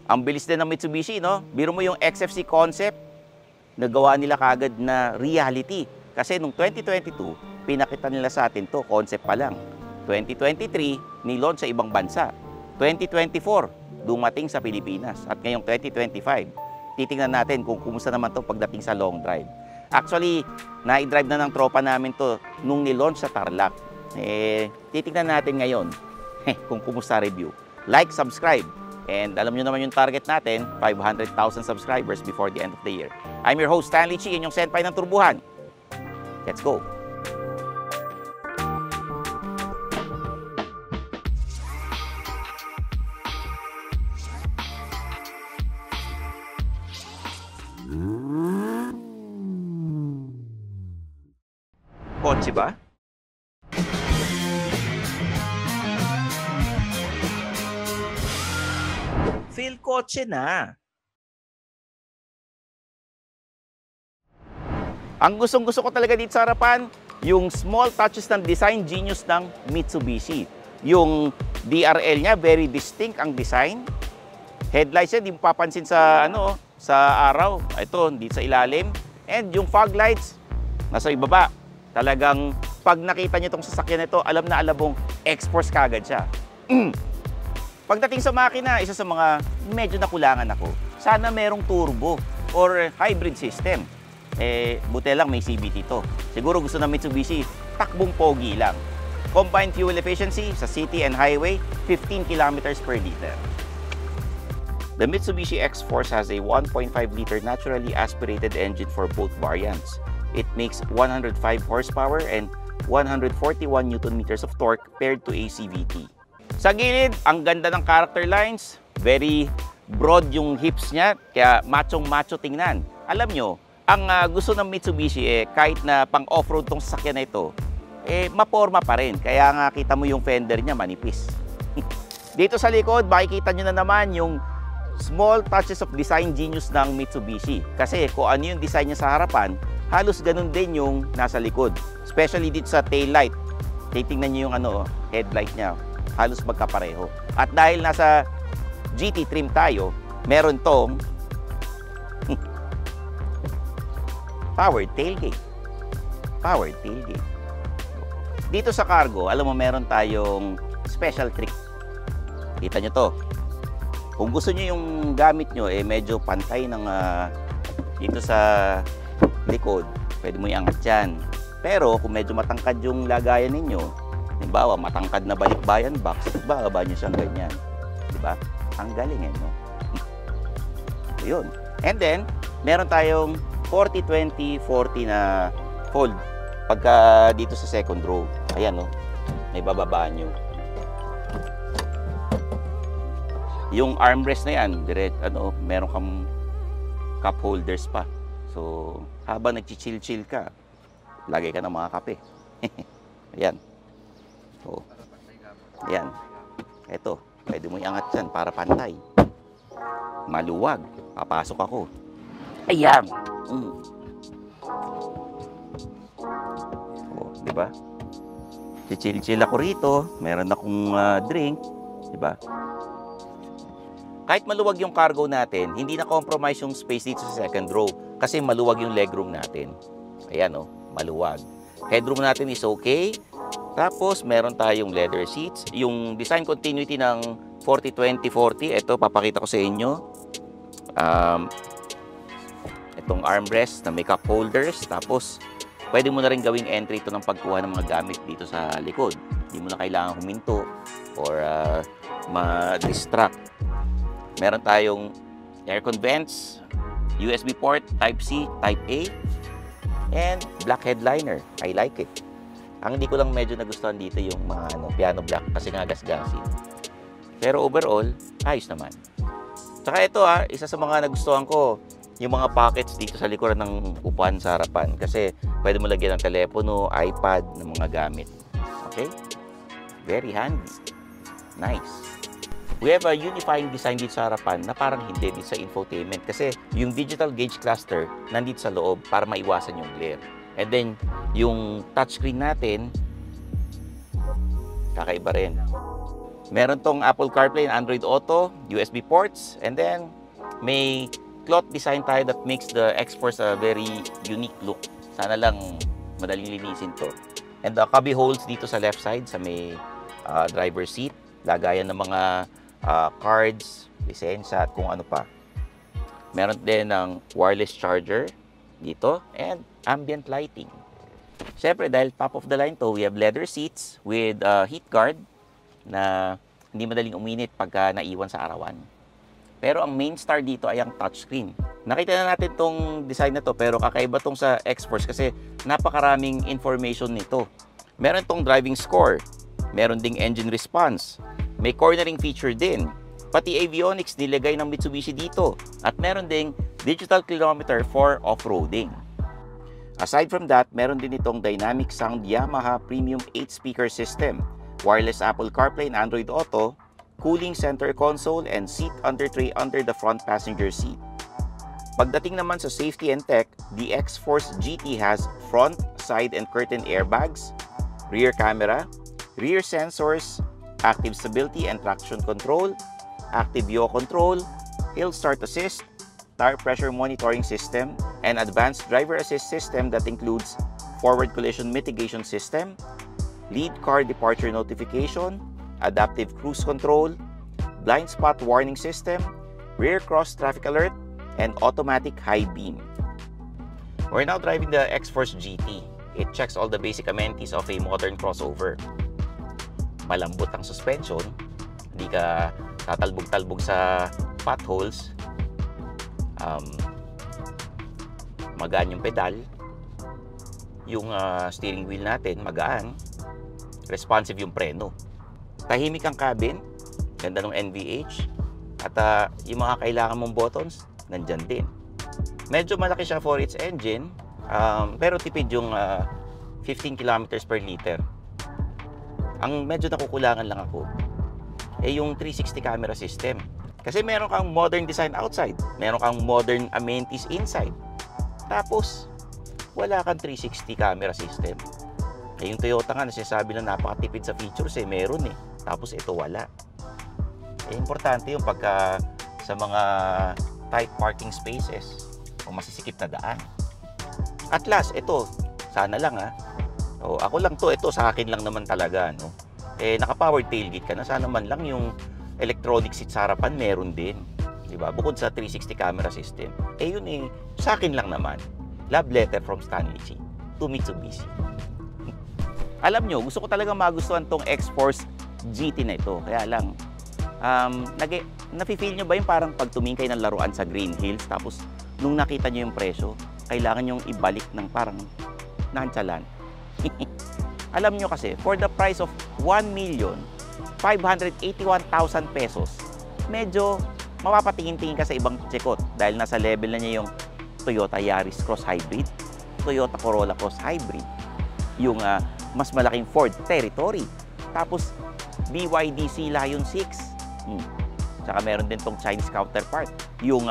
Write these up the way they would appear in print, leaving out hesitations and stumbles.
Ang bilis din ng Mitsubishi, no? Biro mo yung XFC concept, nagawa nila kagad na reality. Kasi nung 2022, pinakita nila sa atin to, concept pa lang. 2023, nilon sa ibang bansa. 2024, dumating sa Pilipinas. At ngayong 2025, titingnan natin kung kumusta naman to pagdating sa long drive. Actually, na-drive na ng tropa namin to nung nilaunch sa Tarlac. Titingnan natin ngayon kung kumusta review. Like, subscribe. And alam nyo naman yung target natin, 500,000 subscribers before the end of the year. I'm your host, Stanley Chi, yung senpai ng Turbuhan. Let's go! Kotse ba? Feel kotse na. Ang gustong-gusto ko talaga dito sa harapan, yung small touches ng design genius ng Mitsubishi. Yung DRL niya, very distinct ang design. Headlights niya, di mo papansin sa, sa araw. Ito, dito sa ilalim. And yung fog lights, nasa ibaba. Talagang pag nakita niyo itong sasakyan nito, alam na alam mong X-Force kagad siya. Pagdating sa makina, isa sa mga medyo nakulangan ako. Sana merong turbo or hybrid system. Buti lang may CVT to. Siguro gusto ng Mitsubishi, takbong pogi lang. Combined fuel efficiency sa city and highway, 15 kilometers per liter. The Mitsubishi X-Force has a 1.5-liter naturally aspirated engine for both variants. It makes 105 horsepower and 141 Nm of torque paired to a CVT. Sa gilid, ang ganda ng character lines. Very broad yung hips niya, kaya machong-macho tingnan. Alam nyo, ang gusto ng Mitsubishi, kahit na pang off-road tong sasakyan na ito, maporma pa rin. Kaya nga kita mo yung fender niya manipis. Dito sa likod, makikita nyo na naman yung small touches of design genius ng Mitsubishi. Kasi kung ano yung design niya sa harapan, halos ganun din yung nasa likod. Especially dito sa tail light. Titingnan nyo yung headlight niya. Halos magkapareho. At dahil nasa GT trim tayo, meron tong powered tailgate. Powered tailgate. Dito sa cargo, alam mo meron tayong special trick. Kita nyo to. Kung gusto nyo yung gamit nyo, medyo pantay ng dito sa likod, pwede mo iangat yan. Pero kung medyo matangkad yung lagayan ninyo, halimbawa, matangkad na balikbayan box, bababa nyo siyang ganyan. Diba? Ang galing no? Yun. And then, meron tayong 40-20-40 na fold pagka dito sa second row. Ayan, no? May bababa nyo. Yung armrest na yan, meron kang cup holders pa. So, habang nag-chill-chill ka, lagay ka ng mga kape. Ayan. So, ayan. Ito, pwede mo iangat yan para pantay. Maluwag. Papasok ako. Ayan. So, diba? Chill-chill ako rito. Meron akong drink. Diba? Kahit maluwag yung cargo natin, hindi na compromise yung space dito sa second row kasi maluwag yung legroom natin. Ayan maluwag. Headroom natin is okay. Tapos meron tayong leather seats. Yung design continuity ng 40-20-40, ito papakita ko sa inyo. Itong armrest na may cup holders. Tapos pwede mo na rin gawing entry ito ng pagkuha ng mga gamit dito sa likod. Hindi mo na kailangan huminto or ma-distract. Meron tayong aircon vents, USB port, Type-C, Type-A, and black headliner. I like it. Ang hindi ko lang medyo nagustuhan dito yung mga piano black kasi nga gas-gasin. Pero overall, ayos naman. Tsaka ito isa sa mga nagustuhan ko, yung mga pockets dito sa likuran ng upuan sa harapan. Kasi pwede mo lagyan ng telepono, iPad, ng mga gamit. Okay? Very handy. Nice. We have a unifying design dito sa harapan na parang hindi dito sa infotainment kasi yung digital gauge cluster nandito sa loob para maiwasan yung glare. And then, yung touchscreen natin, kakaiba rin. Meron tong Apple CarPlay and Android Auto, USB ports, and then may cloth design tayo that makes the X-Force a very unique look. Sana lang madaling linisin to. And the cubby holes dito sa left side, sa may driver seat, lagayan ng mga cards, lisensya at kung ano pa. Meron din ng wireless charger dito and ambient lighting. Siyempre, dahil top of the line to, we have leather seats with heat guard na hindi madaling uminit pagka naiwan sa arawan. Pero ang main star dito ay ang touchscreen. Nakita na natin tong design na to, pero kakaiba tong sa X-Force kasi napakaraming information nito. Meron tong driving score, meron ding engine response, may cornering feature din, pati avionics nilagay ng Mitsubishi dito, at meron ding digital kilometer for off-roading. Aside from that, meron din itong dynamic sound Yamaha Premium 8-speaker system, wireless Apple CarPlay and Android Auto, cooling center console, and seat under tray under the front passenger seat. Pagdating naman sa safety and tech, the X-Force GT has front, side, and curtain airbags, rear camera, rear sensors, active stability and traction control, active yaw control, hill start assist, tire pressure monitoring system, and advanced driver assist system that includes forward collision mitigation system, lead car departure notification, adaptive cruise control, blind spot warning system, rear cross traffic alert, and automatic high beam. We're now driving the X-Force GT. It checks all the basic amenities of a modern crossover. Malambot ang suspension, hindi ka tatalbog-talbog sa potholes, magaan yung pedal, yung steering wheel natin magaan, responsive yung preno, tahimik ang cabin, ganda ng NVH, at yung mga kailangan mong buttons nandyan din. Medyo malaki siya for its engine, pero tipid yung 15 kilometers per liter. Ang medyo nakukulangan lang ako yung 360 camera system. Kasi meron kang modern design outside, meron kang modern amenities inside, tapos wala kang 360 camera system. Yung Toyota nga, sinasabi na napakatipid sa features, meron tapos ito wala. Importante yung pagka sa mga tight parking spaces o masisikip na daan. At last, ito, sana lang ako lang ito sa akin lang naman talaga, no? Naka-powered tailgate ka na, sana man lang yung electronic seat sa harapan meron din, di ba? Bukod sa 360 camera system. Yun sa akin lang naman. Love letter from Stanley Chi to Mitsubishi. Alam nyo, gusto ko talaga magustuhan tong X-Force GT na ito. Kaya lang, nafe-feel nyo ba yung parang pag tumingin kayo ng laruan sa Green Hills, tapos nung nakita nyo yung presyo, kailangan nyong ibalik ng parang nonchalant. Alam nyo kasi, for the price of 1,581,000 pesos, medyo mapapatingin-tingin ka sa ibang tsekot dahil nasa level na niya yung Toyota Yaris Cross Hybrid, Toyota Corolla Cross Hybrid, yung mas malaking Ford Territory, tapos BYD Sea Lion 6, tsaka meron din tong Chinese counterpart, yung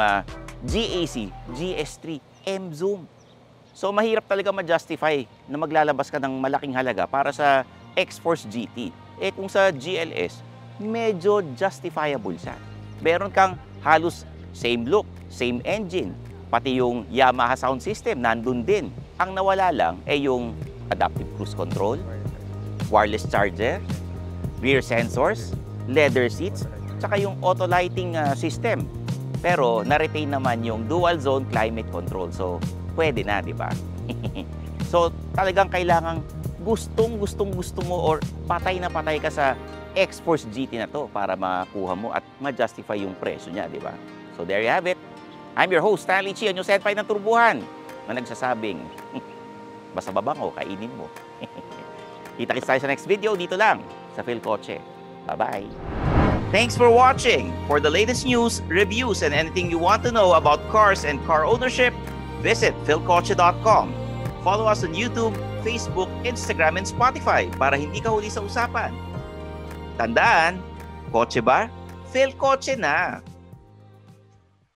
GAC GS3 M Zoom. So mahirap talaga ma-justify na maglalabas ka ng malaking halaga para sa X-Force GT. Kung sa GLS, medyo justifiable siya. Meron kang halos same look, same engine, pati yung Yamaha sound system nandun din. Ang nawala lang yung adaptive cruise control, wireless charger, rear sensors, leather seats, tsaka yung auto lighting system. Pero na-retain naman yung dual zone climate control. So, pwede na, di ba? So, talagang kailangan gusto mo or patay na patay ka sa X-Force GT na to para makuha mo at ma-justify yung presyo niya, di ba? So, there you have it. I'm your host, Stanley Chi, ang yung senpai ng turbuhan na nagsasabing, basta babango, kainin mo. Kita-kits tayo sa next video dito lang sa Philcoche. Bye-bye! Thanks for watching! For the latest news, reviews, and anything you want to know about cars and car ownership, visit philcoche.com. Follow us on YouTube, Facebook, Instagram, and Spotify para hindi ka huli sa usapan. Tandaan, kotse ba? Philcoche na!